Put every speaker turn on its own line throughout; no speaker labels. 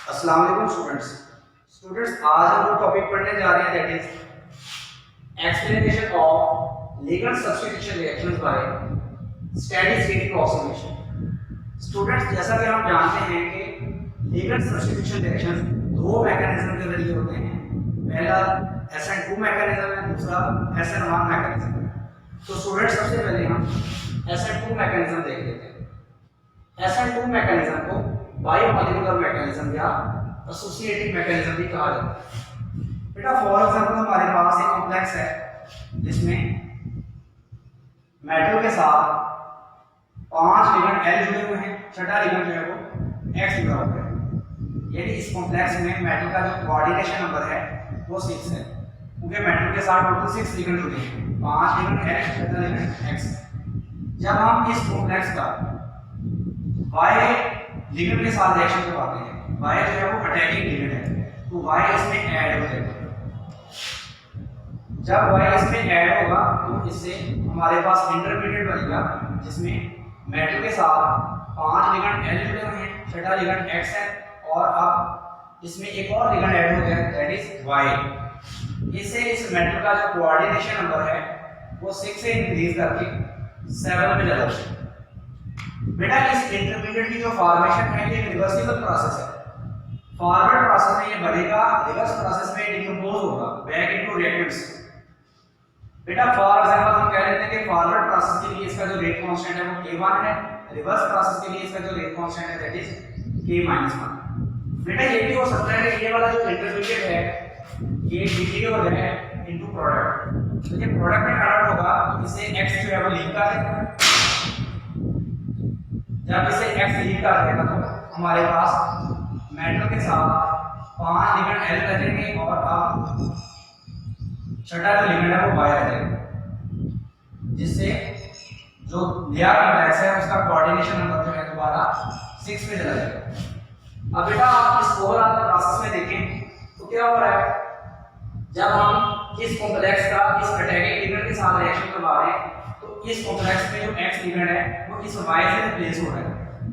अस्सलाम वालेकुम स्टूडेंट्स आज हम लोग टॉपिक पढ़ने जा रहे हैं that is explanation of ligand substitution reactions by steady state approximation. Students जैसा कि हम जानते हैं कि लिगेंड सब्स्टिट्यूशन रिएक्शंस दो मैकेनिज्म के जरिए होते हैं। पहला SN2 मैकेनिज्म है, दूसरा SN1 मैकेनिज्म है। तो स्टूडेंट्स सबसे पहले हम SN2 मैकेनिज्म देख लेते हैं। SN2 मैकेनिज्म को बायोमोलिकुलर मैकेनिज्म या एसोसिएटिव मैकेनिज्म भी कहा जाता है। बेटा फॉर एग्जांपल हमारे पास एक कॉम्प्लेक्स है जिसमें मेटल के साथ 5 लिगेंड L जुड़े हुए हैं, छठा लिगेंड जो है वो X जुड़ा हुआ है। यानी इस कॉम्प्लेक्स में मेटल का जो कोऑर्डिनेशन नंबर है वो 6 है, क्योंकि मेटल के साथ टोटल 6 लिगेंड जुड़े हैं, 5 लिगेंड L, छठा लिगेंड X। जब हम इस कॉम्प्लेक्स का Y लिगेंड के साथ रिएक्शन करवाते हैं, Y जो है वो अटैकिंग लिगेंड है, तो Y इसमें ऐड हो जाएगा। जब Y इसमें ऐड होगा तो इससे हमारे पास इंटरमीडिएट बनेगा जिसमें मेटल के साथ 5 लिगेंड L जुड़े हुए हैं, छठा लिगेंड X है, और अब इसमें एक और लिगेंड ऐड हो गया दैट इज Y। इससे इस मेटल का जो कोऑर्डिनेशन नंबर है वो 6 से इंक्रीज करके 7 में चला जाएगा। बेटा इस इंटरमीडिएट की जो फॉर्मेशन है ये रिवर्सिबल प्रोसेस है। फॉरवर्ड प्रोसेस में ये बढ़ेगा, रिवर्स प्रोसेस में डिकम्पोज होगा बैक इनटू रिएक्टेंट्स। बेटा फॉर एग्जांपल हम कह लेते हैं कि फॉरवर्ड प्रोसेस के लिए इसका जो रेट कांस्टेंट है वो K1 है, रिवर्स प्रोसेस के लिए इसका जो रेट कांस्टेंट है दैट इज K-1। बेटा ये भी हो सकता है कि ये वाला जो इंटरमीडिएट है ये डिके हो जाए इनटू प्रोडक्ट। तो ये प्रोडक्ट में कन्वर्ट होगा तो इसे X जो है वो लीक कर देगा। जब इसे X लीक कर देगा तो हमारे पास मेटल के साथ 5 लिगेंड L रहेंगे और अब छठा जो लिगेंड है वो Y रहेगा, जिससे जो नया कॉम्प्लेक्स है उसका कोऑर्डिनेशन नंबर जो है दोबारा 6 पे चला जाएगा। अब बेटा आप इस ओवरऑल प्रोसेस में देखें तो क्या हो रहा है, जब हम इस कॉम्प्लेक्स का इस अटैकिंग लिगेंड के साथ रिएक्शन करवा रहे हैं तो इस कॉम्प्लेक्स में जो X लिगेंड है वो इस Y से रिप्लेस हो रहा है।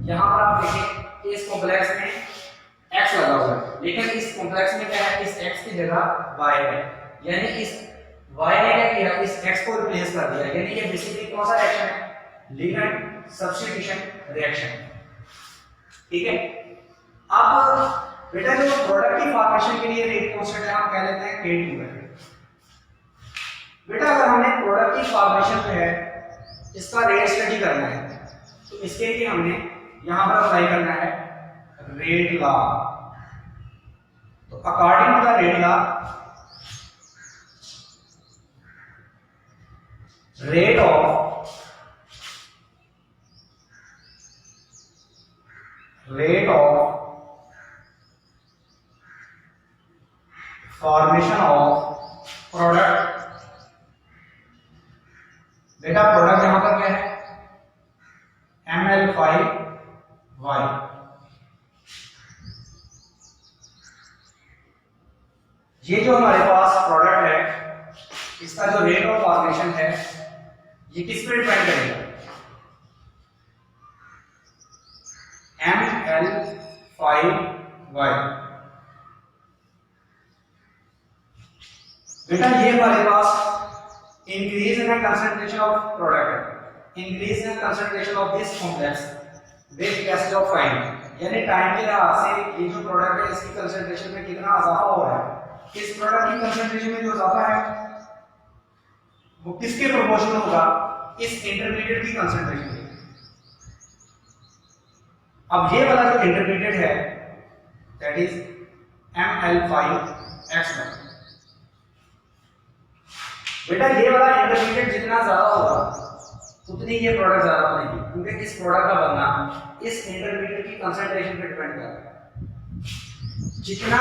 यहाँ पर आप देखें कि इस कॉम्प्लेक्स में X लगा हुआ है, लेकिन इस कॉम्प्लेक्स में क्या है, इस X की जगह Y है, यानी इस Y ने क्या किया, इस X को रिप्लेस कर दिया। यानी ये बेसिकली कौन सा रिएक्शन है, लिगेंड सब्स्टिट्यूशन रिएक्शन। ठीक है। अब बेटा जो प्रोडक्ट की फॉर्मेशन के लिए रेट कांस्टेंट है हम कह लेते हैं K2 है। बेटा अगर हमने प्रोडक्ट की फॉर्मेशन जो है इसका रेट स्टडी करना है तो इसके लिए हमने यहां पर अप्लाई करना है रेट लॉ। तो according to the rate law, rate of formation of product. बेटा प्रोडक्ट यहां पर क्या है, ML5Y। ये जो हमारे पास प्रोडक्ट है इसका जो रेट ऑफ फॉर्मेशन है ये किस पे डिपेंड करेगा, ML5Y। बेटा ये हमारे पास increase in the concentration of product है, increase in the concentration of this complex with passage of time. यानी टाइम के लिहाज से ये जो प्रोडक्ट है इसकी कंसंट्रेशन में कितना इजाफा हो रहा है। इस प्रोडक्ट की कंसंट्रेशन में जो इजाफा है वो किसके प्रोपोर्शनल होगा, इस इंटरमीडिएट की कंसंट्रेशन के। अब ये वाला जो इंटरमीडिएट है दैट इज ML5X1। बेटा ये वाला इंटरमीडिएट जितना ज्यादा होगा उतनी ये प्रोडक्ट ज्यादा बनेगी, क्योंकि इस प्रोडक्ट का बनना इस इंटरमीडिएट की कंसंट्रेशन पे डिपेंड करता है। जितना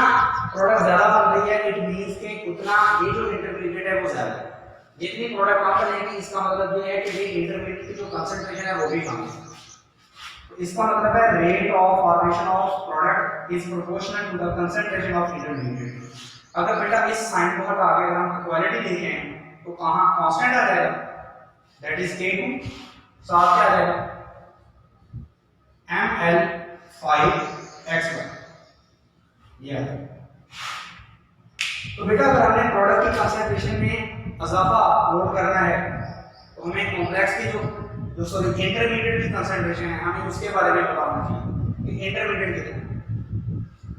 प्रोडक्ट ज्यादा बन रही है इट मींस के उतना ये जो इंटरमीडिएट है वो ज्यादा है। जितनी प्रोडक्ट कम बनेगी इसका मतलब ये है कि ये इंटरमीडिएट की जो कंसंट्रेशन है वो भी कम है। तो इसका मतलब है rate of formation of product is proportional to the concentration of intermediate. अगर बेटा इस साइन को हटा के अगर हम क्वालिटी देखें तो कहां कांस्टेंट आ जाएगा दैट इज K2, साथ क्या आ जाएगा ML5X1। ये तो बेटा अगर हमने प्रोडक्ट की कंसंट्रेशन में इजाफा नोट करना है तो हमें कॉम्प्लेक्स की जो सॉरी इंटरमीडिएट की कंसंट्रेशन है हमें उसके बारे में पता होना चाहिए कि इंटरमीडिएट कितना।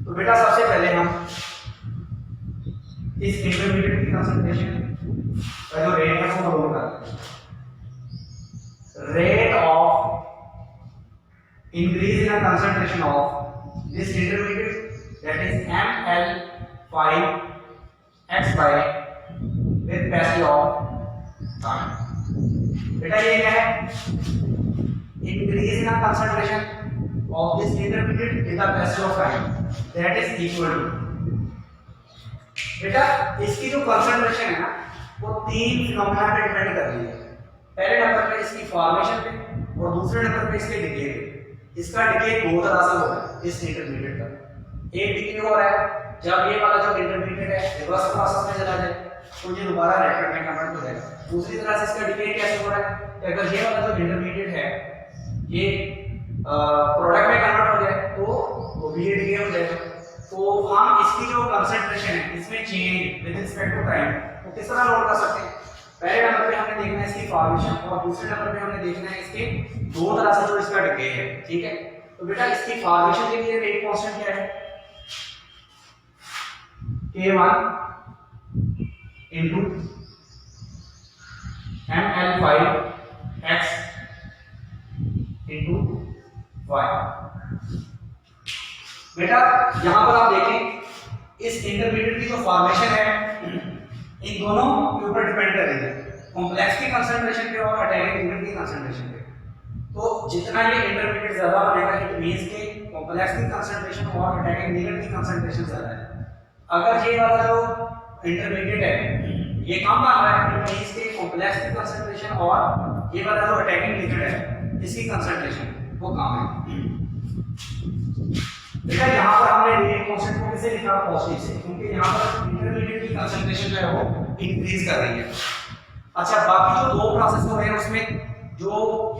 तो बेटा सबसे पहले हम इस इंटरमीडिएट की कंसंट्रेशन का जो रेट है वो नोट करते हैं। Rate of increase in the concentration of this intermediate that is ml5xy with passage of time। बेटा ये क्या है? Increase in the concentration of this intermediate with the passage of time that is equal to। बेटा इसकी जो concentration है ना वो तीन फिनोमेना पे डिपेंड कर रही है। पहले नंबर पे इसकी फॉर्मेशन पे और दूसरे नंबर पे इसके डिके पे। इसका डिके दो तरह से होता है इस इंटरमीडिएट का। एक डिके हो रहा है जब ये वाला जो इंटरमीडिएट है रिवर्स प्रोसेस में चला जाए तो ये दोबारा रिएक्टर में कन्वर्ट हो जाएगा। दूसरी तरह से इसका डिके कैसे हो रहा है कि अगर ये वाला जो इंटरमीडिएट है ये प्रोडक्ट में कन्वर्ट हो जाए तो वो भी डिके हो जाएगा। तो हम इसकी जो कंसंट्रेशन है इसमें change with respect to time वो किस तरह नोट कर सकते हैं? पहले नंबर पे हमने देखना है इसकी फॉर्मेशन और दूसरे नंबर पे हमने देखना है इसके दो तरह से जो इसका डिके है। ठीक है, तो बेटा इसकी फॉर्मेशन के लिए रेट कांस्टेंट क्या है? K1 into ml5x into y। बेटा यहां पर आप देखें इस इंटरमीडिएट की जो फॉर्मेशन है इन दोनों के ऊपर डिपेंड करेगी, कॉम्प्लेक्स की कंसंट्रेशन पे और अटैकिंग यूनिट की कंसंट्रेशन पे। तो जितना ये इंटरमीडिएट ज्यादा बनेगा इट मींस के कॉम्प्लेक्स की कंसंट्रेशन और अटैकिंग यूनिट की कंसंट्रेशन ज्यादा है। अगर ये वाला जो इंटरमीडिएट है ये कम बन रहा है इट मींस के कॉम्प्लेक्स की कंसंट्रेशन और ये वाला जो अटैकिंग यूनिट है इसकी कंसंट्रेशन वो कम है। देखा यहां पर हमने रेट कांस्टेंट को कैसे लिखा? पॉजिटिव से, क्योंकि यहां पर इंटरमीडिएट की कंसंट्रेशन जो है वो इंक्रीज कर रही है। अच्छा बाकी जो दो प्रोसेस हो रहे हैं उसमें जो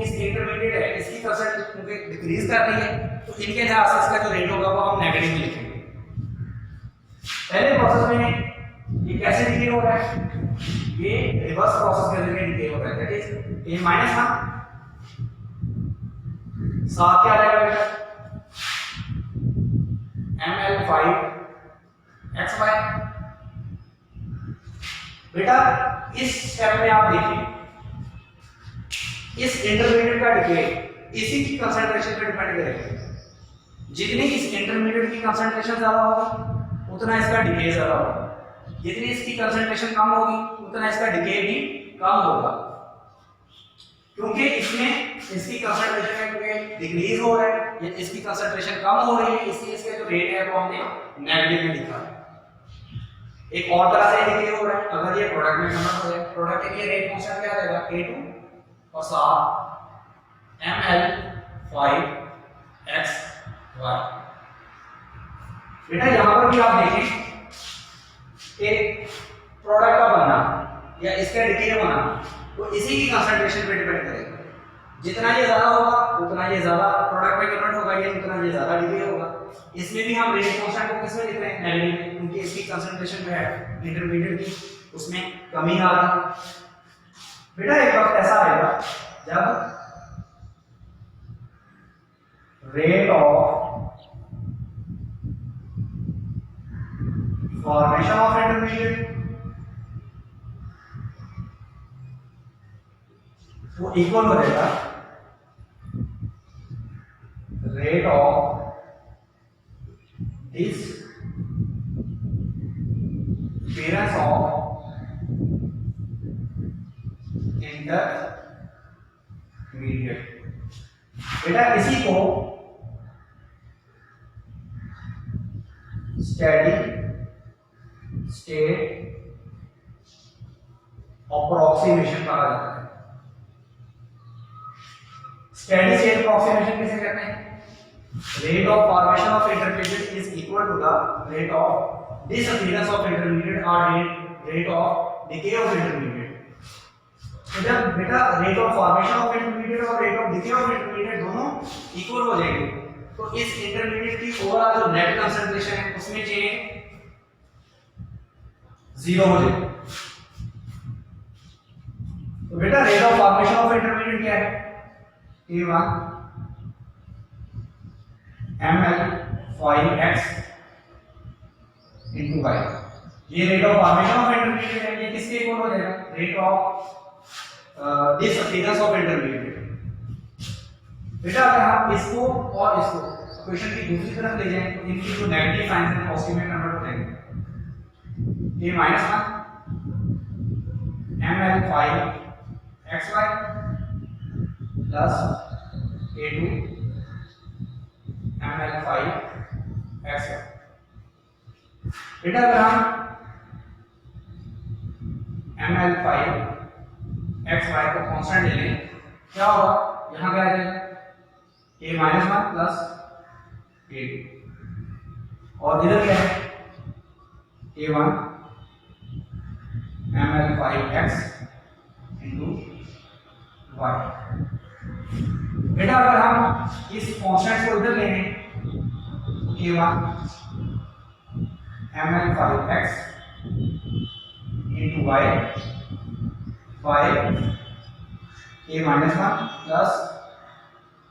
इस इंटरमीडिएट है इसकी कंसंट्रेशन डिक्रीज कर रही है तो इनके लिहाज से इसका जो रेट होगा वो हम नेगेटिव लिखेंगे। पहले प्रोसेस में ये कैसे डिके हो रहा है? ये रिवर्स प्रोसेस के जरिए डिके हो रहा है दैट इज a माइनस 1 साथ क्या आ जाएगा बेटा? ml5xy। बेटा इस स्टेप में आप देखिए इस इंटरमीडिएट का डिके इसी की कंसंट्रेशन पे डिपेंड करेगा। जितनी इस इंटरमीडिएट की कंसंट्रेशन ज्यादा होगी उतना इसका डिके ज्यादा होगा, जितनी इसकी कंसंट्रेशन कम होगी उतना इसका डिके भी कम होगा। क्योंकि इसमें इसकी कंसंट्रेशन में डिक्रीज हो रहा है, इसकी कंसंट्रेशन कम हो रही है, इसलिए इसका जो रेट है वो हमने नेगेटिव में लिखा है। एक और तरह से डिके हो रहा है अगर ये प्रोडक्ट में कन्वर्ट हो जाए, प्रोडक्ट के लिए रेट कांस्टेंट क्या रहेगा? K2 और साथ ml5xy। बेटा यहां पर भी आप देखें कि प्रोडक्ट का बनना या इसका डिके होना तो इसी की कंसंट्रेशन पे डिपेंड करेगा। जितना ये ज्यादा होगा उतना ये ज्यादा प्रोडक्ट में कन्वर्ट होगा, ये उतना ये ज्यादा डिके होगा। इसमें भी हम रेट कांस्टेंट को किसमें लिख रहे हैं? नेगेटिव में, क्योंकि इसकी कंसंट्रेशन जो है इंटरमीडिएट की उसमें कमी आ रही है। बेटा एक वक्त ऐसा आएगा जब rate of formation of intermediate वो इक्वल हो जाएगा rate of this appearance of intermediate। बेटा इसी को स्टेडी स्टेट अप्रोक्सीमेशन कहा जाता है। स्टेडी स्टेट अप्रोक्सीमेशन किसे कहते हैं? Rate of formation of intermediate is equal to the rate of disappearance of intermediate or rate of decay of intermediate। तो जब बेटा rate of formation of intermediate और rate of decay of intermediate दोनों equal हो जाएंगे तो इस intermediate की ओवरऑल जो नेट कंसंट्रेशन है उसमें चेन 0 हो जाएगी। तो बेटा rate of formation of intermediate क्या है? A1 ml5x into y। ये rate of formation of intermediate है। ये किसके इक्वल हो जाएगा? Rate of disappearance of intermediate. बेटा अगर हम इसको और इसको इक्वेशन की दूसरी तरफ ले जाएं तो इनकी जो नेगेटिव साइन है पॉजिटिव में कन्वर्ट हो जाएंगे। a minus 1 ml5xy plus a2 ml5xy। बेटा अगर हम ml5xy को कांस्टेंट ले लें क्या होगा? यहाँ क्या आ जाएगा? a minus 1 plus a2 और इधर क्या है? a1 ml5x into y। बेटा अगर हम इस कांस्टेंट को इधर लेंगे a1 ml5x into y a minus 1 plus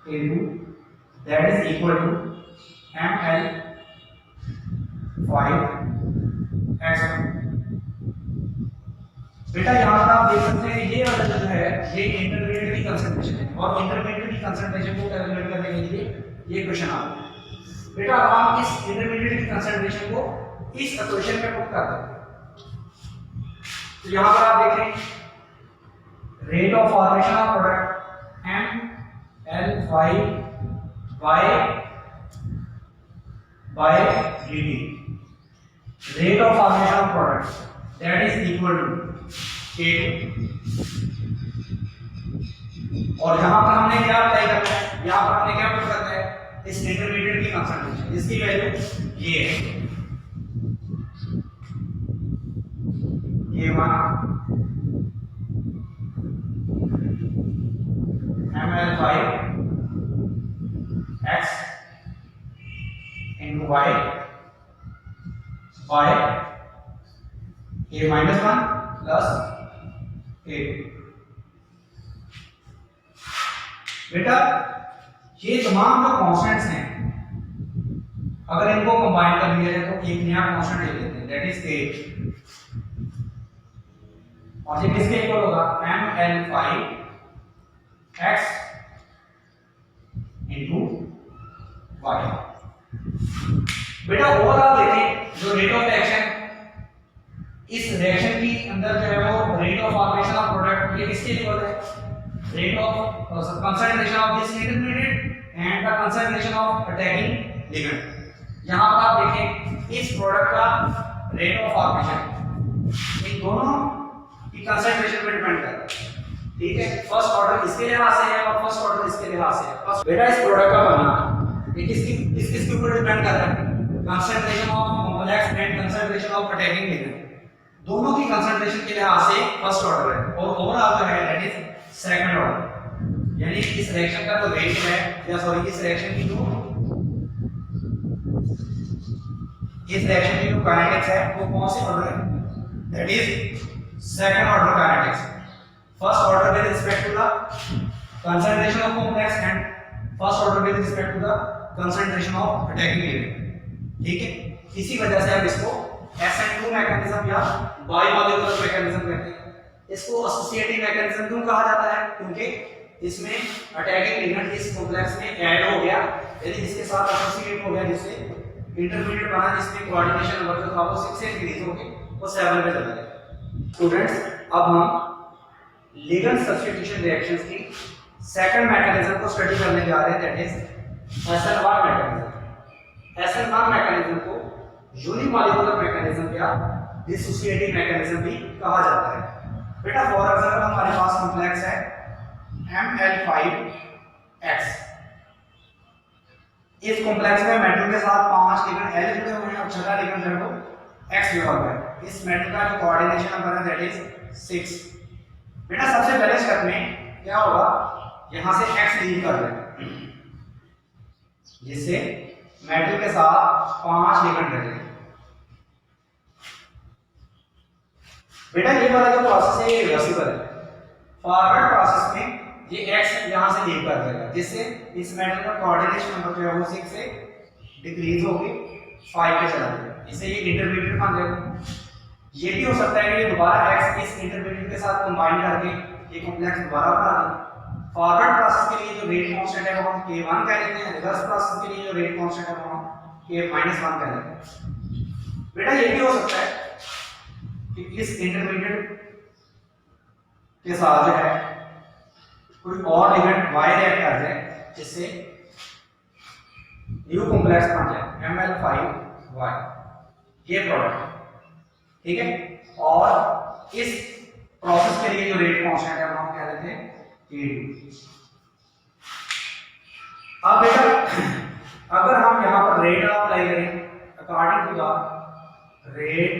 a2 that is equal to ml5x। बेटा यहाँ पर आप देख सकते हैं ये वाला जो है ये इंटरमीडिएट की कंसंट्रेशन है और इंटरमीडिएट की कंसंट्रेशन को कैलकुलेट करने के लिए ये क्वेश्चन आता है। बेटा अब हम इस इंटरमीडिएट की कंसंट्रेशन को इस इक्वेशन में पुट करते हैं। तो यहाँ पर आप देखें rate of formation of product ml5 by dt, rate of formation of product that is equal to A2। और यहाँ पर हमने क्या अप्लाई करना है? यहाँ पर हमने क्या पुट करना है? इस इंटरमीडिएट की कंसंट्रेशन, इसकी वैल्यू ये है A1 ml5 x into y by a minus 1 plus a2। बेटा ये तमाम जो कांस्टेंट्स हैं अगर इनको कंबाइन कर लिया जाए तो एक नया कांस्टेंट ले लेते हैं दैट इज a। और ये किसके इक्वल होगा? ml5 x into y। बेटा ओवरऑल देखें जो रेट ऑफ रिएक्शन इस रिएक्शन की अंदर जो है वो rate of formation of product ये किसके इक्वल है? Rate of concentration of this intermediate and the concentration of attacking ligand. यहां पर आप देखें इस प्रोडक्ट का रेट ऑफ फॉर्मेशन इन दोनों की कंसंट्रेशन पर डिपेंड करता है। ठीक है, फर्स्ट ऑर्डर इसके लिहाज से है और फर्स्ट ऑर्डर इसके लिहाज से है। बेटा इस प्रोडक्ट का बनना ये किसके ऊपर डिपेंड कर रहा है? Concentration of complex and concentration of attacking ligand दोनों की कंसंट्रेशन के लिहाज से फर्स्ट ऑर्डर है और ओवरऑल जो है दैट इज सेकंड ऑर्डर। यानी इस रिएक्शन का जो रेट है या सॉरी इस रिएक्शन की जो काइनेटिक्स है वो कौन से ऑर्डर है? That is second order kinetics. First order with respect to the concentration of complex and first order with respect to the concentration of attacking ligand. ठीक है, इसी वजह से हम इसको SN2 मैकेनिज्म या बायोमोलिकुलर मैकेनिज्म कहते हैं। इसको एसोसिएटिव मैकेनिज्म क्यों कहा जाता है? क्योंकि इसमें अटैकिंग लिगेंड इस कॉम्प्लेक्स में ऐड हो गया यानी इसके साथ एसोसिएट हो गया जिससे इंटरमीडिएट बना जिसमें कोऑर्डिनेशन नंबर जो था वो 6 से इंक्रीज हो गया वो 7 पे चला गया। स्टूडेंट्स अब हम लिगेंड सब्स्टिट्यूशन रिएक्शंस की सेकंड मैकेनिज्म को स्टडी करने जा रहे हैं that is SN1 mechanism. SN1 mechanism को यूनिमॉलिक्यूलर मैकेनिज्म या डिसोसिएटिव मैकेनिज्म भी कहा जाता है। बेटा फॉर एग्जांपल हमारे पास कॉम्प्लेक्स है ml5x। इस कॉम्प्लेक्स में मेटल के साथ 5 लिगेंड L जुड़े हुए हैं और छठा लिगेंड जो है वो X जुड़ा हुआ है। इस मेटल का जो कोऑर्डिनेशन नंबर है दैट इज 6। बेटा सबसे पहले स्टेप में क्या होगा? यहां से X लीव कर दें जिससे मेटल के साथ 5 लिगेंड रहते हैं। बेटा ये वाला जो प्रोसेस है ये रिवर्सिबल है। फॉरवर्ड प्रोसेस में ये x यहां से लीव कर देगा, जिससे इस मेटल का कोऑर्डिनेशन नंबर जो है वो 6 से डिक्रीज होके 5 पे चला जाएगा। इससे ये इंटरमीडिएट बन जाएगा। ये भी हो सकता है कि ये दोबारा x इस इंटरमीडिएट के साथ कंबाइन करके ये कॉम्प्लेक्स दोबारा बना दे। फॉरवर्ड प्रोसेस के लिए जो रेट कांस्टेंट है वो हम k1 कह लेते हैं, रिवर्स प्रोसेस के लिए जो रेट कांस्टेंट है वो हम k-1 कह लेते हैं। बेटा ये भी हो सकता है कि इस इंटरमीडिएट के साथ जो है कोई और लिगेंड y रिएक्ट कर जाए, जिससे न्यू कॉम्प्लेक्स बन जाए Ml5y, ये प्रोडक्ट, ठीक है। और इस प्रोसेस के लिए जो रेट कांस्टेंट है वो हम कह लेते हैं K2। अब बेटा अगर हम यहां पर रेट लॉ अप्लाई करें according to the rate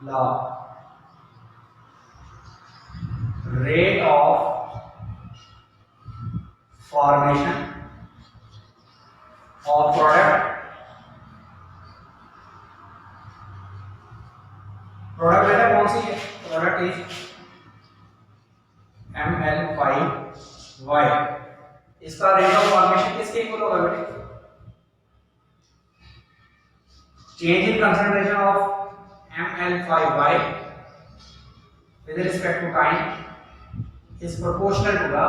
law, rate of formation of product बेटा कौन सी है? Product is Ml5y। इसका रेट ऑफ फॉर्मेशन किसके इक्वल होगा बेटे? Change in concentration of Ml5y with respect to time is proportional to the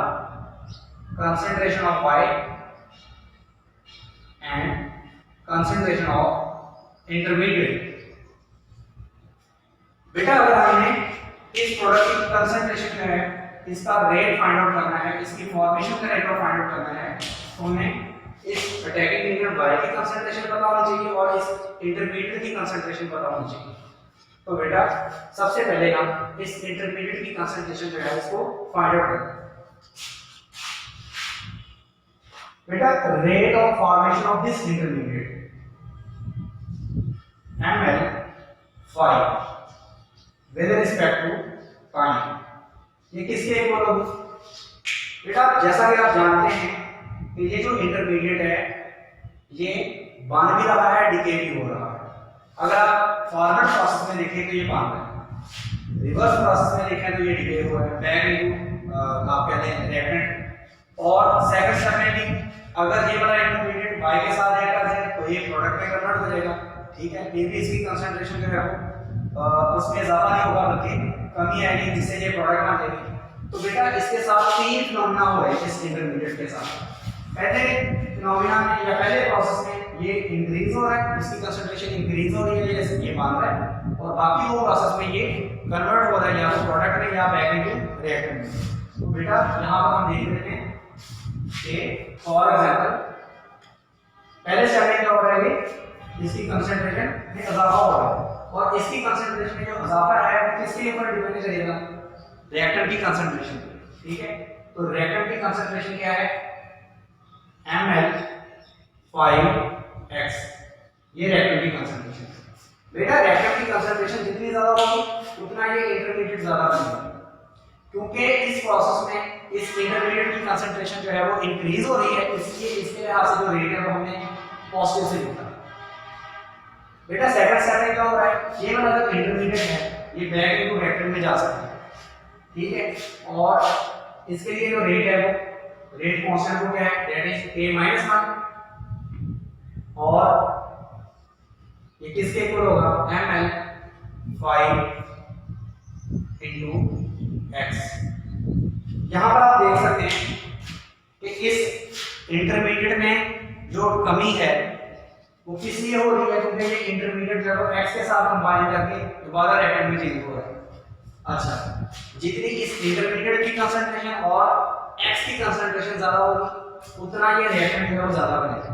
concentration of y and concentration of intermediate। बेटा अगर हमें इस प्रोडक्ट की कंसंट्रेशन जो है इसका रेट फाइंड आउट करना है, इसकी फॉर्मेशन का रेट फाइंड आउट करना है, तो हमें इस अटैकिंग मीडियम y की कंसंट्रेशन पता होनी चाहिए और इस इंटरमीडिएट की कंसंट्रेशन पता होनी चाहिए। तो बेटा सबसे पहले हम इस इंटरमीडिएट की कंसंट्रेशन जो है इसको फाइंड आउट करते हैं। बेटा rate of formation of this intermediate Ml5 with respect to time, ये किसके इक्वल होगी? बेटा जैसा कि आप जानते हैं कि ये जो इंटरमीडिएट है ये बन भी रहा है, डिके भी हो रहा है। अगर आप फॉरवर्ड प्रोसेस में देखें तो ये बन रहा है, रिवर्स प्रोसेस में देखें तो ये डिके हो रहा है, बैक इनटू आप कहते हैं रिएक्टेंट। और सेकंड स्टेप में भी अगर ये वाला इंटरमीडिएट y के साथ रिएक्ट कर जाए तो ये प्रोडक्ट में कन्वर्ट हो जाएगा, ठीक है। ये भी इसकी कंसंट्रेशन जो है उसमें ज्यादा नहीं होगा बल्कि कमी आएगी, जिससे ये प्रोडक्ट बन जाएगी। तो बेटा इसके साथ तीन फिनोमेना हो रहे हैं इस इंटरमीडिएट के साथ। पहले फिनोमेना में या पहले प्रोसेस में ये इंक्रीज हो रहा है, इसकी कंसंट्रेशन इंक्रीज हो रही है जैसे ये बन रहा है, और बाकी वो प्रोसेस में ये कन्वर्ट हो रहा है या तो प्रोडक्ट में या बैक इनटू रिएक्टेंट में। तो बेटा यहां पर हम देख रहे हैं कि फॉर एग्जांपल पहले स्टेप में क्या हो रहा है, इसकी कंसंट्रेशन में इजाफा हो रहा है, और इसकी कंसंट्रेशन में जो इजाफा है वो किसके ऊपर डिपेंड करेगा? रिएक्टेंट की कंसंट्रेशन पे, ठीक है। तो रिएक्टेंट की कंसंट्रेशन क्या है? Ml5x, ये रिएक्टेंट की कंसंट्रेशन है। बेटा रिएक्टेंट की कंसंट्रेशन जितनी ज्यादा होगी उतना ये इंटरमीडिएट ज्यादा बनेगा, क्योंकि इस प्रोसेस में इस इंटरमीडिएट की कंसंट्रेशन जो है वो इंक्रीज हो रही है, इसलिए इसके लिहाज से जो रेट है वो हमने पॉजिटिव से लिखा। बेटा सेकंड स्टेप में क्या हो रहा है, ये वाला जो इंटरमीडिएट है ये बैक इनटू रिएक्टेंट में जा सकता है, ठीक है। और इसके लिए जो रेट है वो रेट कांस्टेंट हो गया है, दैट इज k-1, और ये किसके इक्वल होगा? Ml5 into x। यहां पर आप देख सकते हैं कि इस इंटरमीडिएट में जो कमी है वो किस लिए हो रही है, क्योंकि ये इंटरमीडिएट जब x के साथ कंबाइन करके दोबारा रिएक्टेंट में चेंज हो रहा है। अच्छा, जितनी इस इंटरमीडिएट की कंसंट्रेशन और x की कंसंट्रेशन ज्यादा होगी उतना ये रिएक्टेंट जो है वो ज्यादा बनेगा,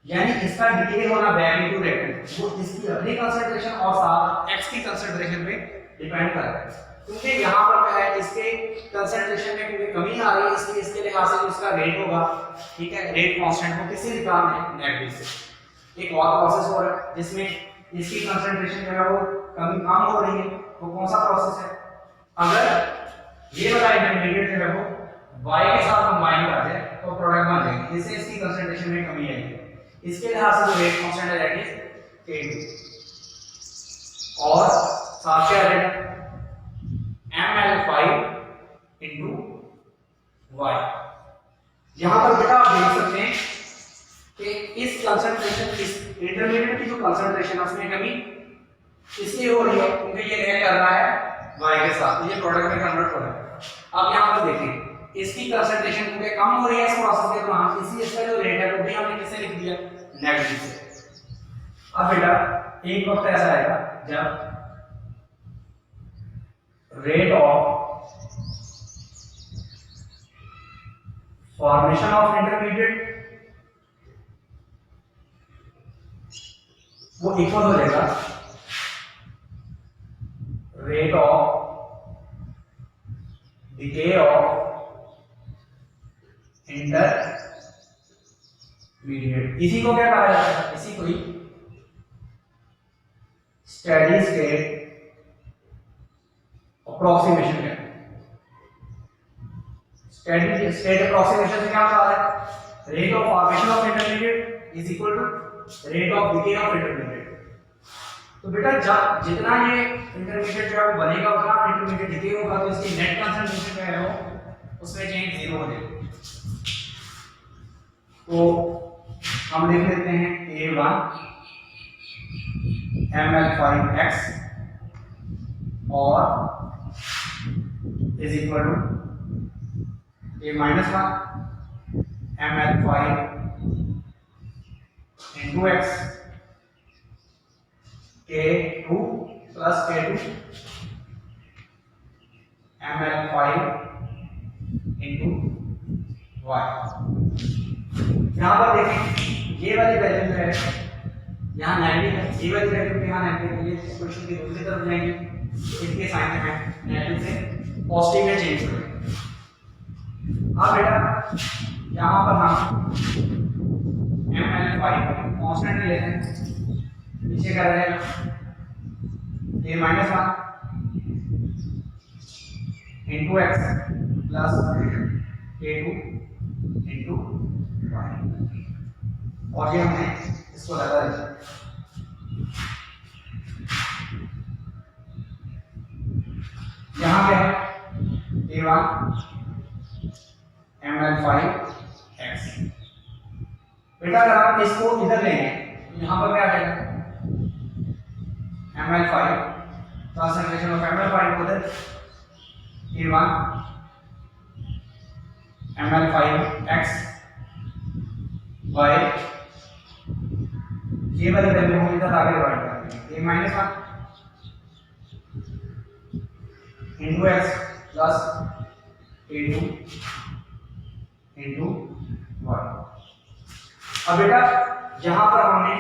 यानी इसका डिके होना बैक इनटू रिएक्टेंट वो इसकी अपनी कंसंट्रेशन और साथ x की कंसंट्रेशन पे डिपेंड कर रहा है। क्योंकि यहाँ पर क्या है, इसके कंसंट्रेशन में क्योंकि कमी आ रही है, इसलिए इसके लिहाज से इसका रेट होगा, ठीक है। रेट कांस्टेंट को किससे निकालना है? नेगेटिव से। एक और प्रोसेस हो रहा है जिसमें इसकी कंसंट्रेशन जो है वो कम हो रही है, वो कौन सा प्रोसेस है? अगर ये वाला इंटरमीडिएट जो है वो y के साथ कंबाइन करते हैं तो प्रोडक्ट बन जाएगी, जिससे इसकी कंसंट्रेशन में कमी आएगी। इसके लिहाज से जो रेट कांस्टेंट है दैट इज K2 और साथ क्या रहेगा ml5 into y। यहां पर बेटा आप देख सकते हैं कि इस कंसंट्रेशन, इस इंटरमीडिएट की जो कंसंट्रेशन है उसमें कमी इसलिए हो रही है क्योंकि ये रिएक्ट कर रहा है y के साथ, तो ये प्रोडक्ट में कन्वर्ट हो रहा है। अब यहां पर देखें इसकी कंसंट्रेशन क्योंकि कम हो रही है इस प्रोसेस के दौरान, इसलिए इसका जो रेट है वो भी हमने किससे लिख दिया, नेगेटिव से। अब बेटा एक वक्त ऐसा आएगा जब rate of formation of intermediate वो इक्वल हो जाएगा rate of decay of intermediate. इसी को क्या कहा जाता है, इसी को ही स्टेडी स्टेट अप्रोक्सीमेशन कहते हैं। स्टेडी स्टेट अप्रोक्सीमेशन से क्या होता है, rate of formation of intermediate is equal to rate of decay of intermediate. तो बेटा जब जितना ये इंटरमीडिएट जो है बनेगा उतना इंटरमीडिएट डिके होगा, तो इसकी नेट कंसंट्रेशन जो है वो उसमें चेंज जीरो हो जाएगा। तो हम लिख लेते हैं A1 ml5x और is equal to A-1 ml5 into x K2 plus K2 ml5 into y। यहाँ पर देखें ये वाली वैल्यू जो है यहाँ 90 है, ये वाली वैल्यू यहाँ 90 है, ये क्वेश्चन की दूसरी तरफ जाएंगे इसके साइन में नेगेटिव से पॉजिटिव में चेंज हो जाएगा। अब बेटा यहाँ पर हम ml5 कांस्टेंट लेते हैं, नीचे क्या रहेगा A-1 into x plus K2 into और ये हमने इसको लगा दिया। यहाँ क्या है A1 ml5x। बेटा अगर आप इसको इधर लेंगे तो यहाँ पर क्या आएगा ml5 कंसंट्रेशन ऑफ ml5 उधर A1 ml5x बाय ये वाली वैल्यू हम इधर आगे डिवाइड करेंगे A-1 into x plus A2 into y। अब बेटा यहां पर हमने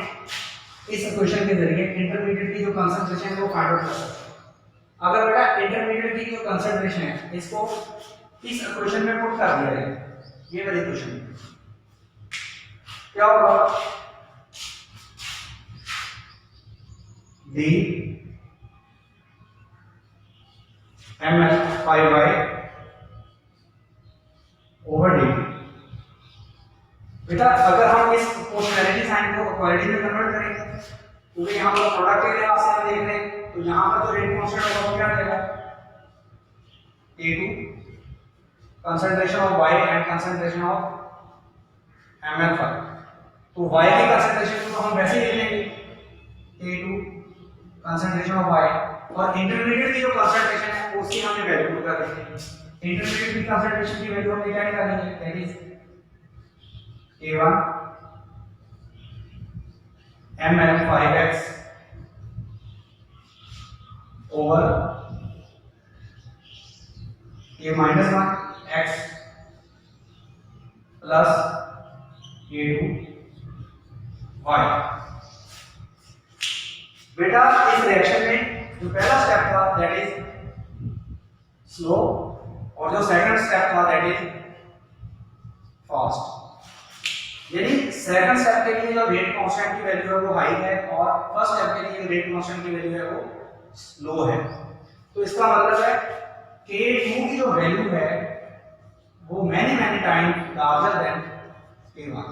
इस इक्वेशन के जरिए इंटरमीडिएट की जो कंसंट्रेशन है वो फाइंड आउट कर सकते हैं। अगर बेटा इंटरमीडिएट की जो कंसंट्रेशन है इसको इस इक्वेशन में पुट कर दिया जाए, ये वाली इक्वेशन क्या होगा d ml5y over dt। बेटा अगर हम इस प्रोपोर्शनैलिटी साइन को इक्वालिटी में कन्वर्ट करेंगे क्योंकि यहाँ पर प्रोडक्ट के लिहाज से हम देख रहे हैं तो यहाँ पर जो रेट कांस्टेंट होगा वो क्या रहेगा A2 concentration of y and concentration of ml5। तो y की कंसंट्रेशन को तो हम वैसे ही ले लेंगे A2 कंसंट्रेशन ऑफ y और इंटरमीडिएट की जो कंसंट्रेशन है उसकी हमने वैल्यू पुट कर दी है। इंटरमीडिएट की कंसंट्रेशन की वैल्यू हमने क्या निकाली है, that is A1 ml5x over A-1 x plus A2 y। बेटा इस रिएक्शन में जो पहला स्टेप था दैट इज स्लो और जो सेकंड स्टेप था दैट इज फास्ट। यानी सेकंड स्टेप के लिए जो रेट कांस्टेंट की वैल्यू है वो हाई है और फर्स्ट स्टेप के लिए रेट कांस्टेंट की वैल्यू है वो स्लो है। तो इसका मतलब है K2 की जो वैल्यू है वो many time larger than K1,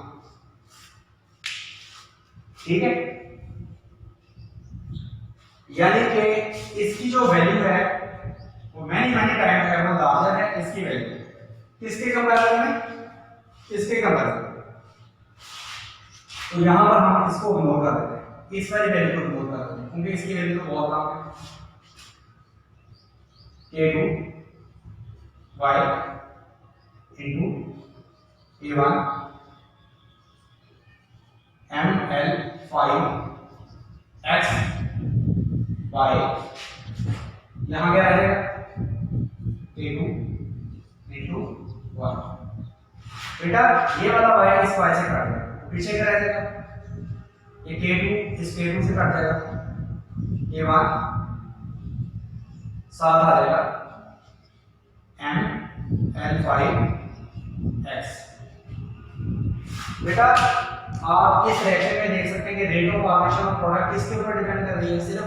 ठीक है। यानी कि इसकी जो वैल्यू है वो मैनी टाइम है, वो लार्जर है इसकी वैल्यू, किसके कंपैरिजन में, इसके कंपैरिजन में। तो यहां पर हम इसको इग्नोर कर देते हैं, इस वाली वैल्यू को इग्नोर कर देते हैं क्योंकि इसकी वैल्यू तो बहुत कम है। K2 y into K1 ml5 x y, यहां क्या रहेगा K2 into 1। बेटा ये वाला y इस y से कट जाएगा, पीछे क्या रह जाएगा, ये K2 इस K2 से कट जाएगा, K1 साथ आ जाएगा ml5x। बेटा आप इस रिएक्शन में देख सकते हैं कि rate of formation of product किसके ऊपर डिपेंड कर रही है, सिर्फ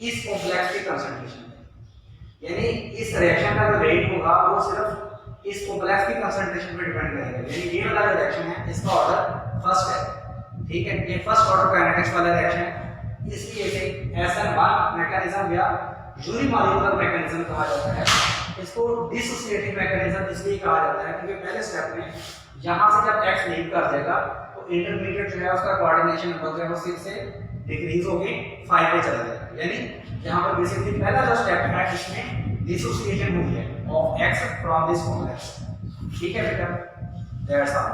इस कॉम्प्लेक्स के कंसंट्रेशन पे। यानी इस रिएक्शन का जो रेट होगा वो सिर्फ इस कॉम्प्लेक्स की कंसंट्रेशन पे डिपेंड करेगा। यानी ये वाला जो रिएक्शन है इसका ऑर्डर फर्स्ट है, ठीक है, ये फर्स्ट ऑर्डर काइनेटिक्स वाला रिएक्शन है, इसलिए इसे SN1 मैकेनिज्म या यूनिमॉलिक्यूलर मैकेनिज्म कहा जाता है। इसको डिसोसिएटिव मैकेनिज्म इसलिए कहा जाता है क्योंकि पहले स्टेप में यहां से जब x लीव कर देगा तो इंटरमीडिएट जो है उसका कोऑर्डिनेशन नंबर जो है वो 6 से डिक्रीज होके 5 पे चला जाएगा। यानी यहां पर बेसिकली पहला जो स्टेप है इसमें डिसोसिएशन हुई है of x from this complex, ठीक है बेटा, दैट्स ऑल।